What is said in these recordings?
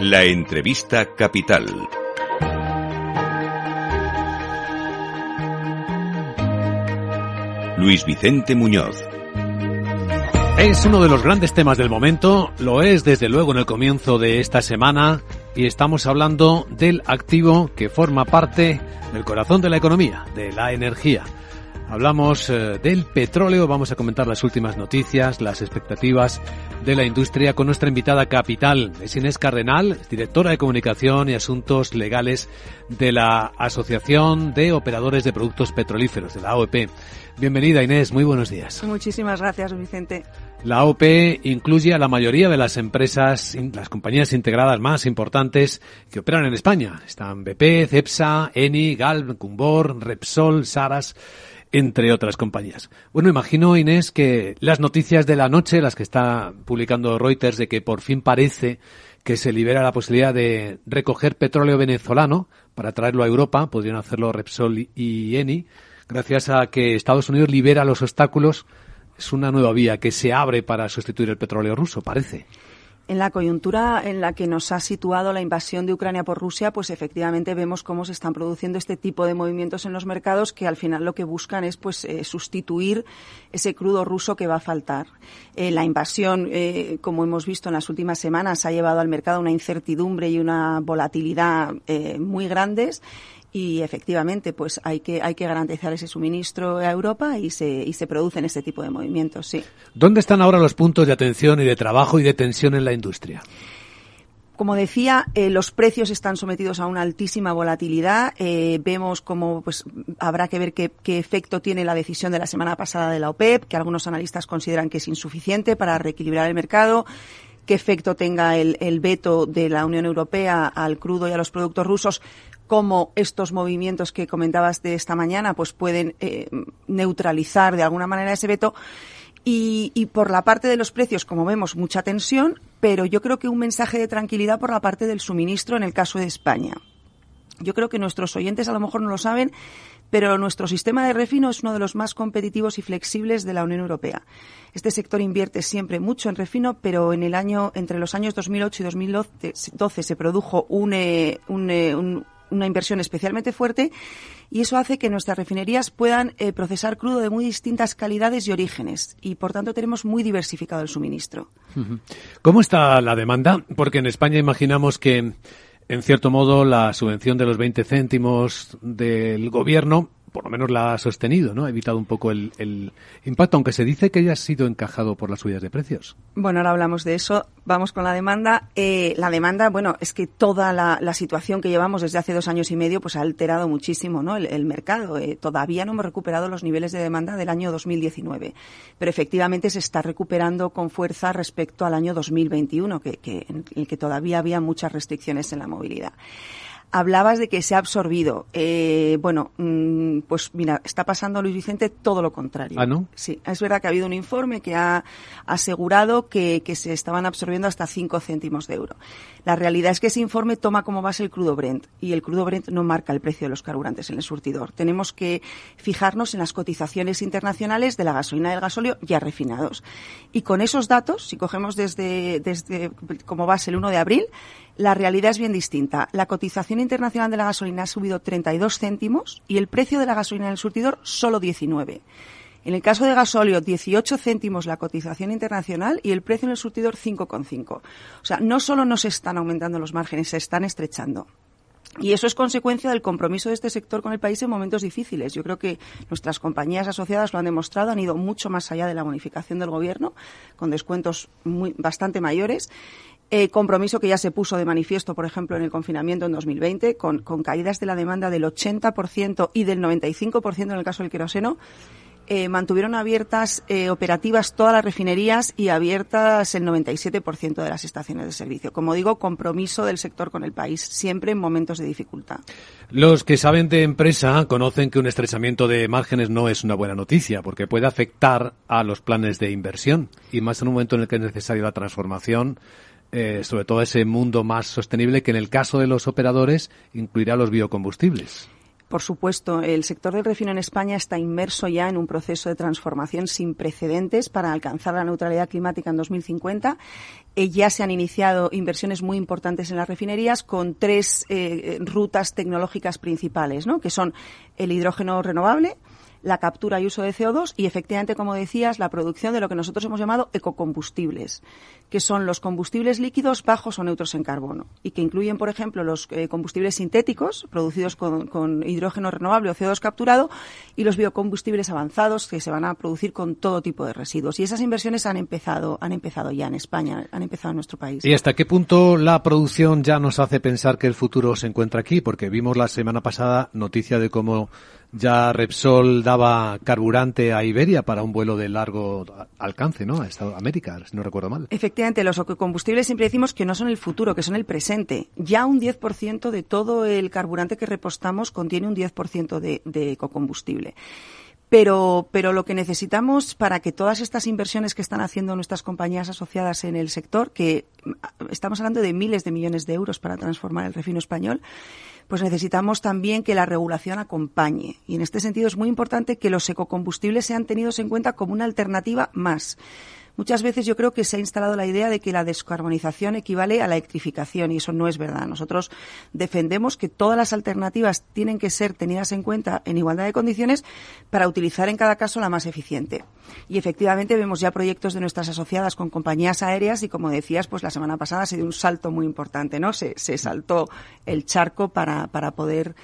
La entrevista capital. Luis Vicente Muñoz. Es uno de los grandes temas del momento, lo es desde luego en el comienzo de esta semana, y estamos hablando del activo que forma parte del corazón de la economía, de la energía. Hablamos del petróleo, vamos a comentar las últimas noticias, las expectativas de la industria con nuestra invitada capital. Es Inés Cardenal, directora de Comunicación y Asuntos Legales de la Asociación de Operadores de Productos Petrolíferos, de la AOP. Bienvenida, Inés, muy buenos días. Muchísimas gracias, Vicente. La AOP incluye a la mayoría de las empresas, las compañías integradas más importantes que operan en España. Están BP, Cepsa, Eni, Galp, Cumbor, Repsol, Saras, entre otras compañías. Bueno, imagino, Inés, que las noticias de la noche, las que está publicando Reuters, de que por fin parece que se libera la posibilidad de recoger petróleo venezolano para traerlo a Europa, podrían hacerlo Repsol y Eni, gracias a que Estados Unidos libera los obstáculos. Es una nueva vía que se abre para sustituir el petróleo ruso, parece. En la coyuntura en la que nos ha situado la invasión de Ucrania por Rusia, pues efectivamente vemos cómo se están produciendo este tipo de movimientos en los mercados que al final lo que buscan es sustituir ese crudo ruso que va a faltar. La invasión, como hemos visto en las últimas semanas, ha llevado al mercado una incertidumbre y una volatilidad muy grandes. Y efectivamente, pues hay que garantizar ese suministro a Europa y se producen este tipo de movimientos, sí. ¿Dónde están ahora los puntos de atención y de trabajo y de tensión en la industria? Como decía, los precios están sometidos a una altísima volatilidad. Vemos cómo pues habrá que ver qué efecto tiene la decisión de la semana pasada de la OPEP, que algunos analistas consideran que es insuficiente para reequilibrar el mercado. Qué efecto tenga el veto de la Unión Europea al crudo y a los productos rusos. Cómo estos movimientos que comentabas de esta mañana pues pueden neutralizar de alguna manera ese veto. Y por la parte de los precios, como vemos, mucha tensión, pero yo creo que un mensaje de tranquilidad por la parte del suministro en el caso de España. Yo creo que nuestros oyentes a lo mejor no lo saben, pero nuestro sistema de refino es uno de los más competitivos y flexibles de la Unión Europea. Este sector invierte siempre mucho en refino, pero entre los años 2008 y 2012 se produjo una inversión especialmente fuerte y eso hace que nuestras refinerías puedan procesar crudo de muy distintas calidades y orígenes y, por tanto, tenemos muy diversificado el suministro. ¿Cómo está la demanda? Porque en España imaginamos que, en cierto modo, la subvención de los 20 céntimos del gobierno por lo menos la ha sostenido, ¿no? Ha evitado un poco el impacto, aunque se dice que ya ha sido encajado por las subidas de precios. Bueno, ahora hablamos de eso. Vamos con la demanda. La demanda, bueno, es que toda la situación que llevamos desde hace 2 años y medio pues ha alterado muchísimo, ¿no? El mercado. Todavía no hemos recuperado los niveles de demanda del año 2019, pero efectivamente se está recuperando con fuerza respecto al año 2021, en el que todavía había muchas restricciones en la movilidad. Hablabas de que se ha absorbido. Pues mira, está pasando, Luis Vicente, todo lo contrario. ¿Ah, no? Sí, es verdad que ha habido un informe que ha asegurado que se estaban absorbiendo hasta 5 céntimos de euro. La realidad es que ese informe toma como base el crudo Brent y el crudo Brent no marca el precio de los carburantes en el surtidor. Tenemos que fijarnos en las cotizaciones internacionales de la gasolina y del gasóleo ya refinados. Y con esos datos, si cogemos desde como base el 1 de abril, la realidad es bien distinta. La cotización internacional de la gasolina ha subido 32 céntimos y el precio de la gasolina en el surtidor solo 19. En el caso de gasóleo, 18 céntimos la cotización internacional y el precio en el surtidor 5,5. O sea, no solo no se están aumentando los márgenes, se están estrechando. Y eso es consecuencia del compromiso de este sector con el país en momentos difíciles. Yo creo que nuestras compañías asociadas lo han demostrado, han ido mucho más allá de la bonificación del gobierno, con descuentos bastante mayores. Compromiso que ya se puso de manifiesto, por ejemplo, en el confinamiento en 2020, con caídas de la demanda del 80% y del 95% en el caso del queroseno. Mantuvieron abiertas operativas todas las refinerías y abiertas el 97% de las estaciones de servicio. Como digo, compromiso del sector con el país, siempre en momentos de dificultad. Los que saben de empresa conocen que un estrechamiento de márgenes no es una buena noticia, porque puede afectar a los planes de inversión, y más en un momento en el que es necesaria la transformación, sobre todo ese mundo más sostenible, que en el caso de los operadores incluirá los biocombustibles. Por supuesto, el sector del refino en España está inmerso ya en un proceso de transformación sin precedentes para alcanzar la neutralidad climática en 2050. Ya se han iniciado inversiones muy importantes en las refinerías con 3 rutas tecnológicas principales, ¿no? Que son el hidrógeno renovable, la captura y uso de CO2 y, efectivamente, como decías, la producción de lo que nosotros hemos llamado ecocombustibles, que son los combustibles líquidos bajos o neutros en carbono y que incluyen, por ejemplo, los combustibles sintéticos producidos con hidrógeno renovable o CO2 capturado y los biocombustibles avanzados que se van a producir con todo tipo de residuos. Y esas inversiones han empezado ya en España, han empezado en nuestro país. ¿Y hasta qué punto la producción ya nos hace pensar que el futuro se encuentra aquí? Porque vimos la semana pasada noticia de cómo ya Repsol daba carburante a Iberia para un vuelo de largo alcance, ¿no? A América, si no recuerdo mal. Efectivamente, los ecocombustibles siempre decimos que no son el futuro, que son el presente. Ya un 10% de todo el carburante que repostamos contiene un 10% de ecocombustible. Pero lo que necesitamos para que todas estas inversiones que están haciendo nuestras compañías asociadas en el sector, que estamos hablando de miles de millones de euros para transformar el refino español, pues necesitamos también que la regulación acompañe. Y en este sentido es muy importante que los ecocombustibles sean tenidos en cuenta como una alternativa más. Muchas veces yo creo que se ha instalado la idea de que la descarbonización equivale a la electrificación y eso no es verdad. Nosotros defendemos que todas las alternativas tienen que ser tenidas en cuenta en igualdad de condiciones para utilizar en cada caso la más eficiente. Y efectivamente vemos ya proyectos de nuestras asociadas con compañías aéreas y, como decías, pues la semana pasada se dio un salto muy importante, ¿no? Se saltó el charco para poder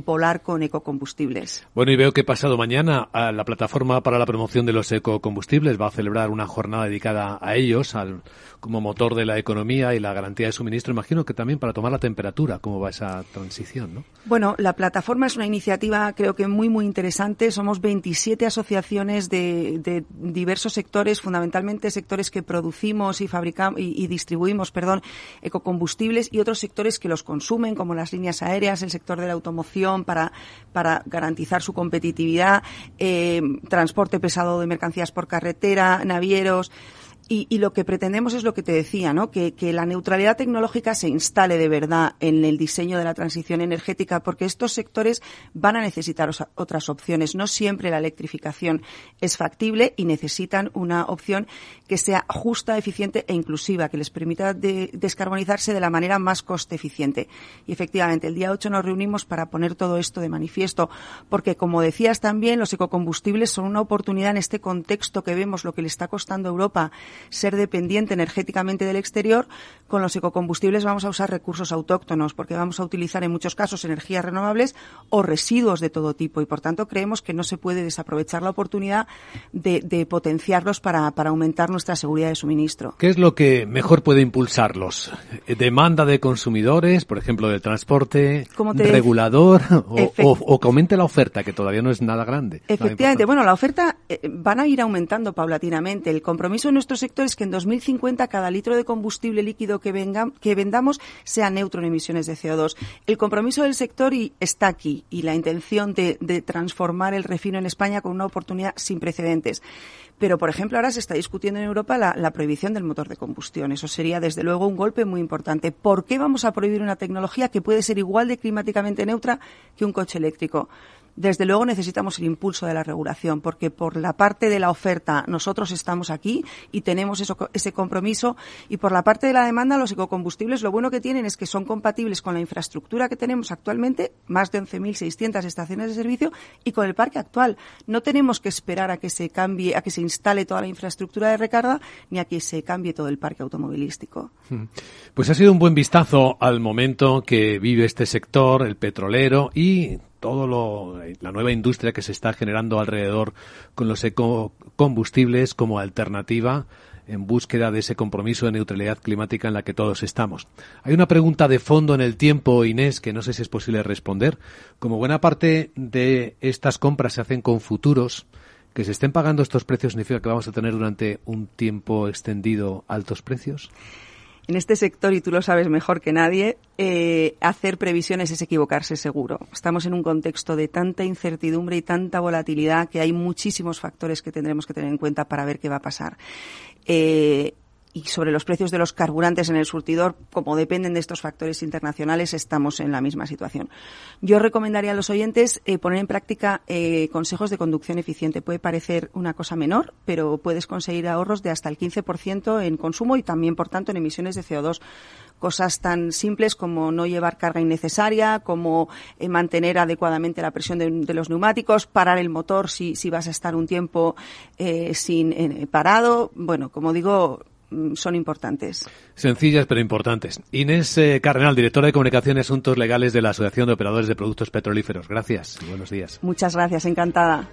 volar con ecocombustibles. Bueno, y veo que pasado mañana la Plataforma para la Promoción de los Ecocombustibles va a celebrar una jornada dedicada a ellos, como motor de la economía y la garantía de suministro. Imagino que también para tomar la temperatura, cómo va esa transición, ¿no? Bueno, la plataforma es una iniciativa creo que muy, muy interesante. Somos 27 asociaciones de diversos sectores, fundamentalmente sectores que producimos y fabricamos y distribuimos, ecocombustibles y otros sectores que los consumen, como las líneas aéreas, el sector de la automoción, para garantizar su competitividad, transporte pesado de mercancías por carretera, navieros. Y lo que pretendemos es lo que te decía, ¿no? Que la neutralidad tecnológica se instale de verdad en el diseño de la transición energética, porque estos sectores van a necesitar otras opciones. No siempre la electrificación es factible y necesitan una opción que sea justa, eficiente e inclusiva, que les permita descarbonizarse de la manera más coste eficiente. Y efectivamente, el día 8 nos reunimos para poner todo esto de manifiesto, porque, como decías también, los ecocombustibles son una oportunidad en este contexto que vemos lo que le está costando a Europa ser dependiente energéticamente del exterior. Con los ecocombustibles vamos a usar recursos autóctonos porque vamos a utilizar en muchos casos energías renovables o residuos de todo tipo y, por tanto, creemos que no se puede desaprovechar la oportunidad de potenciarlos para aumentar nuestra seguridad de suministro. ¿Qué es lo que mejor puede impulsarlos? ¿Demanda de consumidores, por ejemplo, del transporte, regulador o que aumente la oferta, que todavía no es nada grande? Efectivamente, bueno, la oferta van a ir aumentando paulatinamente. El compromiso de nuestro sector es que en 2050 cada litro de combustible líquido que vendamos sea neutro en emisiones de CO2. El compromiso del sector está aquí y la intención de transformar el refino en España con una oportunidad sin precedentes. Pero, por ejemplo, ahora se está discutiendo en Europa la prohibición del motor de combustión. Eso sería, desde luego, un golpe muy importante. ¿Por qué vamos a prohibir una tecnología que puede ser igual de climáticamente neutra que un coche eléctrico? Desde luego necesitamos el impulso de la regulación, porque por la parte de la oferta nosotros estamos aquí y tenemos ese compromiso, y por la parte de la demanda los ecocombustibles lo bueno que tienen es que son compatibles con la infraestructura que tenemos actualmente, más de 11.600 estaciones de servicio, y con el parque actual. No tenemos que esperar a que se cambie, a que se instale toda la infraestructura de recarga, ni a que se cambie todo el parque automovilístico. Pues ha sido un buen vistazo al momento que vive este sector, el petrolero, y la nueva industria que se está generando alrededor con los ecocombustibles como alternativa en búsqueda de ese compromiso de neutralidad climática en la que todos estamos. Hay una pregunta de fondo en el tiempo, Inés, que no sé si es posible responder. Como buena parte de estas compras se hacen con futuros, que se estén pagando estos precios significa que vamos a tener durante un tiempo extendido altos precios. En este sector, y tú lo sabes mejor que nadie, hacer previsiones es equivocarse seguro. Estamos en un contexto de tanta incertidumbre y tanta volatilidad que hay muchísimos factores que tendremos que tener en cuenta para ver qué va a pasar. y sobre los precios de los carburantes en el surtidor, como dependen de estos factores internacionales, estamos en la misma situación. Yo recomendaría a los oyentes poner en práctica consejos de conducción eficiente. Puede parecer una cosa menor, pero puedes conseguir ahorros de hasta el 15% en consumo y también, por tanto, en emisiones de CO2. Cosas tan simples como no llevar carga innecesaria, como mantener adecuadamente la presión de los neumáticos, parar el motor si vas a estar un tiempo sin parado. Bueno, como digo, son importantes. Sencillas pero importantes. Inés Cardenal, directora de Comunicación y Asuntos Legales de la Asociación de Operadores de Productos Petrolíferos. Gracias y buenos días. Muchas gracias, encantada.